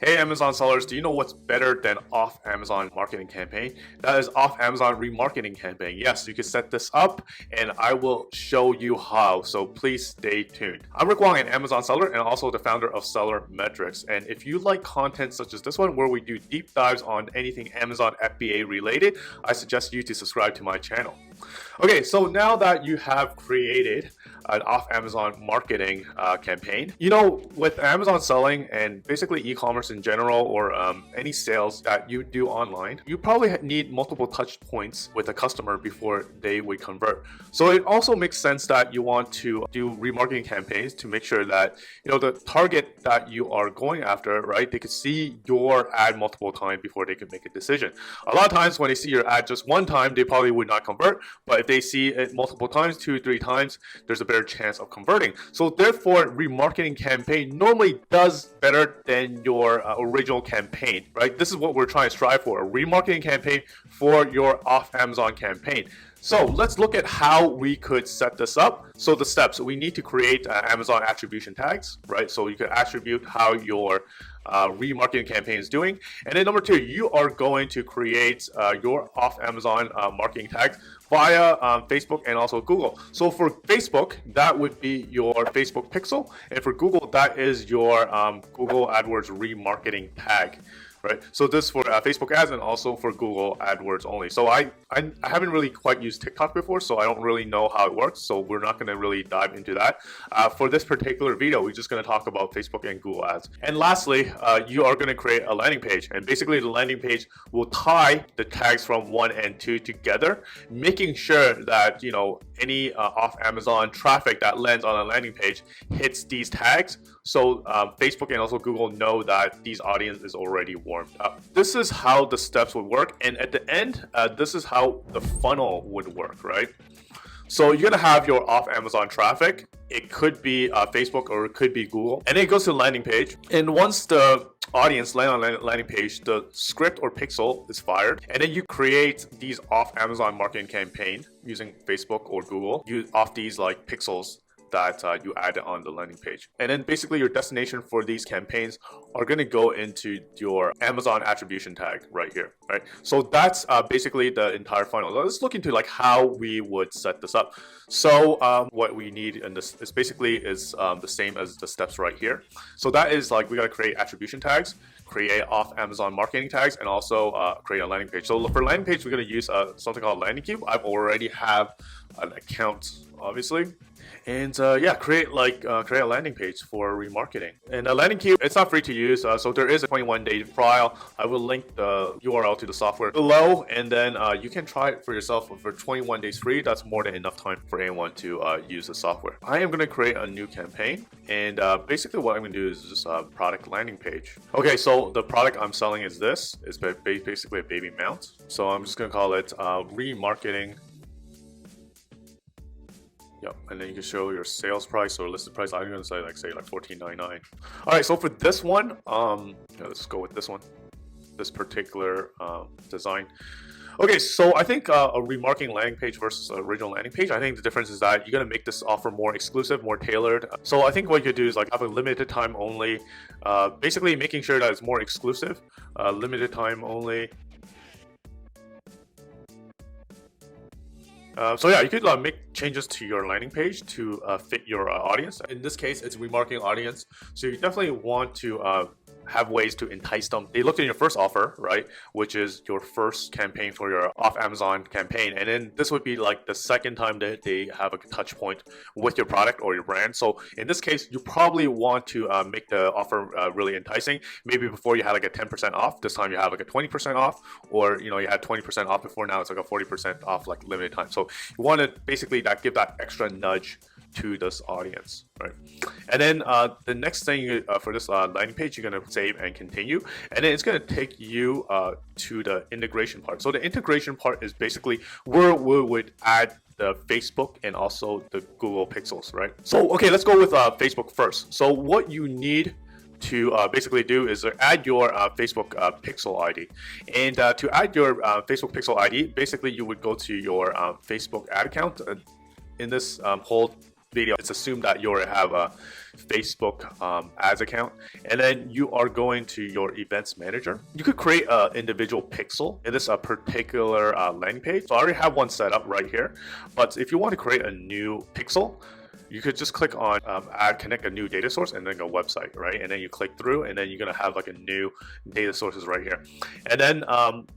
Hey Amazon sellers, do you know what's better than off Amazon marketing campaign? That is off Amazon remarketing campaign. Yes, you can set this up and I will show you how. So please stay tuned. I'm Rick Wong, an Amazon seller and also the founder of SellerMetrics. And if you like content such as this one where we do deep dives on anything Amazon FBA related, I suggest you to subscribe to my channel. Okay, so now that you have created an off Amazon marketing campaign, with Amazon selling and basically e-commerce in general, or any sales that you do online, you probably need multiple touch points with a customer before they would convert. So it also makes sense that you want to do remarketing campaigns to make sure that the target that you are going after, right, they could see your ad multiple times before they could make a decision. A lot of times when they see your ad just one time, they probably would not convert, but if they see it multiple times, 2-3 times, there's a better chance of converting. So therefore, remarketing campaign normally does better than your original campaign, right? This is what we're trying to strive for, a remarketing campaign for your off Amazon campaign. So let's look at how we could set this up. So the steps, we need to create Amazon attribution tags, right? So you can attribute how your remarketing campaign is doing. And then number 2, you are going to create your off Amazon marketing tags via Facebook and also Google. So for Facebook, that would be your Facebook pixel. And for Google, that is your Google AdWords remarketing tag. Right, so this for Facebook ads and also for Google AdWords only. So I haven't really quite used TikTok before, so I don't really know how it works. So we're not going to really dive into that. For this particular video, we're just going to talk about Facebook and Google ads. And lastly, you are going to create a landing page, and basically the landing page will tie the tags from 1 and 2 together, making sure that any off Amazon traffic that lands on a landing page hits these tags. So Facebook and also Google know that these audience is already warmed up. This is how the steps would work, and at the end, this is how the funnel would work, right? So you're gonna have your off Amazon traffic. It could be Facebook or it could be Google, and it goes to the landing page. And once the audience land on the landing page, the script or pixel is fired, and then you create these off Amazon marketing campaign using Facebook or Google. You off these like pixels that you added on the landing page. And then basically your destination for these campaigns are going to go into your Amazon attribution tag right here, right? So that's basically the entire funnel. Let's look into like how we would set this up. So what we need in this is basically the same as the steps right here. So that is like we got to create attribution tags, create off Amazon marketing tags, and also create a landing page. So for landing page, we're going to use something called Landing Cube. I've already have an account, obviously. And create a landing page for remarketing. And a landing cube, it's not free to use, so there is a 21-day trial. I will link the URL to the software below, and then you can try it for yourself for 21 days free. That's more than enough time for anyone to use the software. I am going to create a new campaign, and basically what I'm going to do is just a product landing page. Okay, so the product I'm selling is this. It's basically a baby mount. So I'm just going to call it remarketing. Yep, and then you can show your sales price or listed price. I'm gonna say like $14.99. All right, so for this one, let's go with this one, this particular design. Okay, so I think a remarketing landing page versus an original landing page, I think the difference is that you're gonna make this offer more exclusive, more tailored. So I think what you could do is like have a limited time only, basically making sure that it's more exclusive, limited time only. So yeah, you could make changes to your landing page to fit your audience. In this case, it's remarketing audience. So you definitely want to have ways to entice them. They looked at your first offer, right? Which is your first campaign for your off Amazon campaign. And then this would be like the second time that they have a touch point with your product or your brand. So in this case, you probably want to make the offer really enticing. Maybe before you had like a 10% off, this time you have like a 20% off, or you had 20% off before, now it's like a 40% off, like limited time. So you want to basically give that extra nudge to this audience, right? And then the next thing for this landing page, you're going to save and continue, and then it's going to take you to the integration part. So the integration part is basically where we would add the Facebook and also the Google pixels, right? So okay, let's go with Facebook first. So what you need to basically do is add your Facebook pixel ID. And to add your Facebook pixel ID, basically you would go to your Facebook ad account. In this whole video, it's assumed that you already have a Facebook ads account, and then you are going to your events manager. You could create an individual pixel in this particular landing page. So I already have one set up right here, but if you want to create a new pixel, you could just click on connect a new data source and then go website, right? And then you click through, and then you're gonna have like a new data sources right here. And then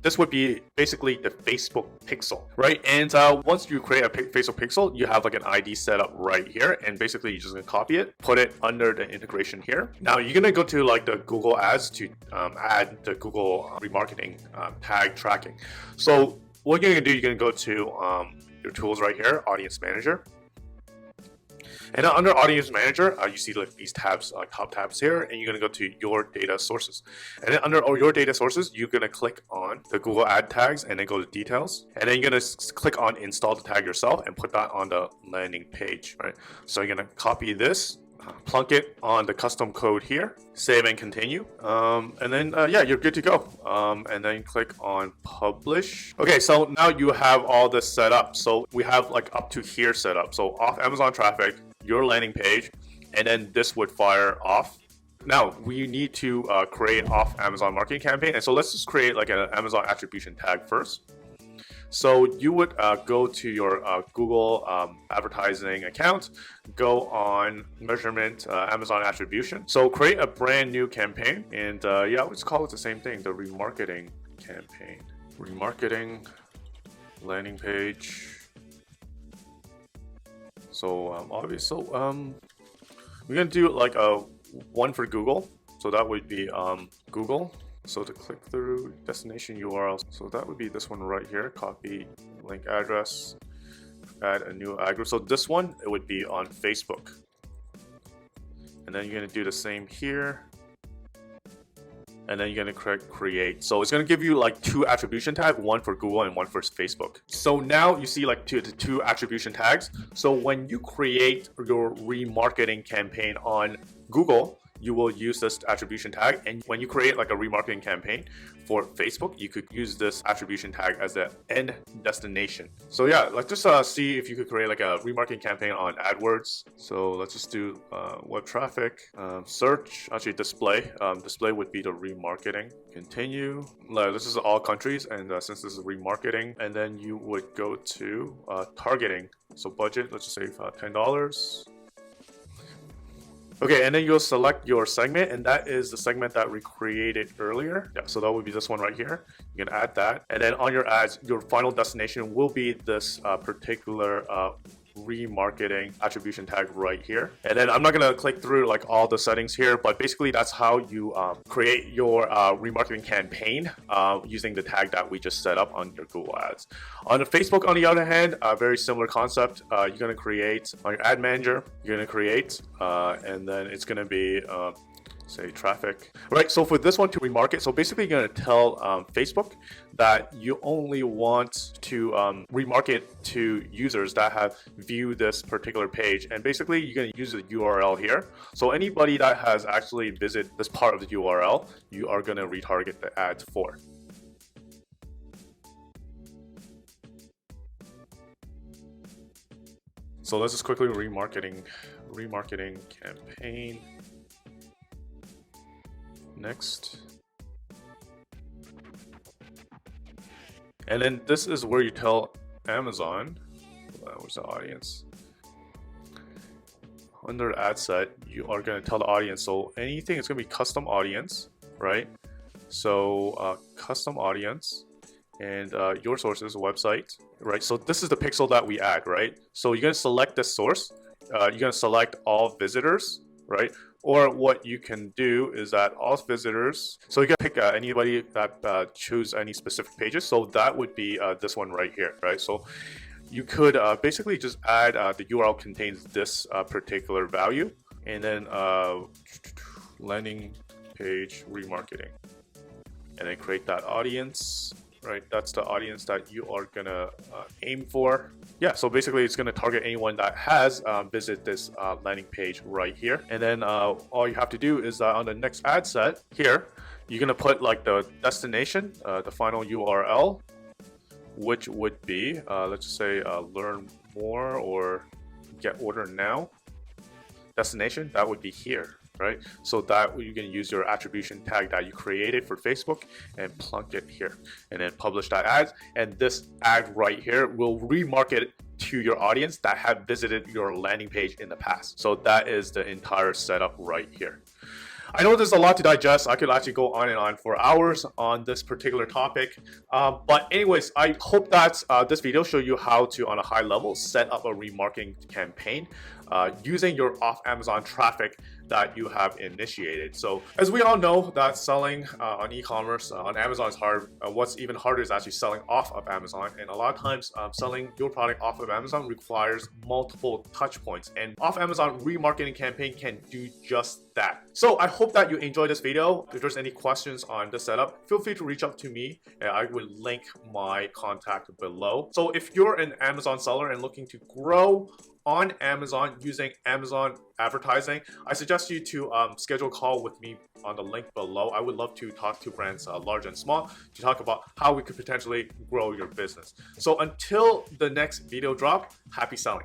this would be basically the Facebook pixel, right? And once you create a Facebook pixel, you have like an ID set up right here, and basically you're just gonna copy it, put it under the integration here. Now you're gonna go to like the Google Ads to add the Google remarketing tag tracking. So what you're gonna do, you're gonna go to your tools right here, Audience Manager. And then under Audience Manager, you see like these tabs, top tabs here, and you're gonna go to your data sources. And then under your data sources, you're gonna click on the Google ad tags and then go to details. And then you're gonna click on install the tag yourself and put that on the landing page, right? So you're gonna copy this, plunk it on the custom code here, save and continue, and then yeah, you're good to go. And then click on publish. Okay, so now you have all this set up. So we have like up to here set up. So off Amazon traffic, your landing page, and then this would fire off. Now we need to create off Amazon marketing campaign, and so let's just create like an Amazon attribution tag first. So you would go to your Google advertising account, go on measurement, Amazon attribution. So create a brand new campaign, and yeah, let's call it the same thing, the remarketing campaign. Remarketing landing page. So obviously, we're gonna do like a one for Google. So that would be Google. So to click through destination URL, so that would be this one right here. Copy link address, add a new address. So this one, it would be on Facebook. And then you're gonna do the same here. And then you're gonna click create. So it's gonna give you like two attribution tags, one for Google and one for Facebook. So now you see like two attribution tags. So when you create your remarketing campaign on Google, you will use this attribution tag, and when you create like a remarketing campaign for Facebook, you could use this attribution tag as the end destination. So yeah, let's just see if you could create like a remarketing campaign on AdWords. So let's just do web traffic, search, actually display. Display would be the remarketing. Continue. This is all countries, and since this is remarketing, and then you would go to targeting. So budget, let's just say $10. Okay, and then you'll select your segment, and that is the segment that we created earlier. Yeah, so that would be this one right here. You can add that, and then on your ads, your final destination will be this particular remarketing attribution tag right here. And then I'm not gonna click through like all the settings here, but basically that's how you create your remarketing campaign using the tag that we just set up on your Google Ads. On the Facebook, on the other hand, a very similar concept. You're gonna create on your ad manager, you're gonna create, and then it's gonna be say traffic, right? So for this one to remarket, so basically you're going to tell Facebook that you only want to remarket to users that have viewed this particular page, and basically you're going to use the URL here. So anybody that has actually visited this part of the URL, you are going to retarget the ads for. So let's just quickly remarketing campaign. Next. And then this is where you tell Amazon, where's the audience? Under ad set, you are going to tell the audience. So anything, it's going to be custom audience, right? So custom audience and your sources website, right? So this is the pixel that we add, right? So you're going to select this source. You're going to select all visitors, right? Or what you can do is that all visitors, so you can pick anybody that choose any specific pages. So that would be this one right here, right? So you could basically just add the URL contains this particular value, and then landing page remarketing, and then create that audience. Right, that's the audience that you are gonna aim for. Yeah, so basically it's gonna target anyone that has visited this landing page right here. And then all you have to do is on the next ad set here, you're gonna put like the destination, the final URL, which would be, let's just say learn more or get order now destination, that would be here, right? So that you can use your attribution tag that you created for Facebook and plunk it here and then publish that ad. And this ad right here will remarket to your audience that have visited your landing page in the past. So that is the entire setup right here. I know there's a lot to digest. I could actually go on and on for hours on this particular topic. But anyways, I hope that this video showed you how to, on a high level, set up a remarketing campaign using your off Amazon traffic that you have initiated. So as we all know that selling on e-commerce on Amazon is hard. What's even harder is actually selling off of Amazon. And a lot of times selling your product off of Amazon requires multiple touch points, and off Amazon remarketing campaign can do just that. So I hope that you enjoyed this video. If there's any questions on the setup, feel free to reach out to me and I will link my contact below. So if you're an Amazon seller and looking to grow on Amazon using Amazon advertising, I suggest you to schedule a call with me on the link below. I would love to talk to brands large and small to talk about how we could potentially grow your business. So until the next video drop, happy selling.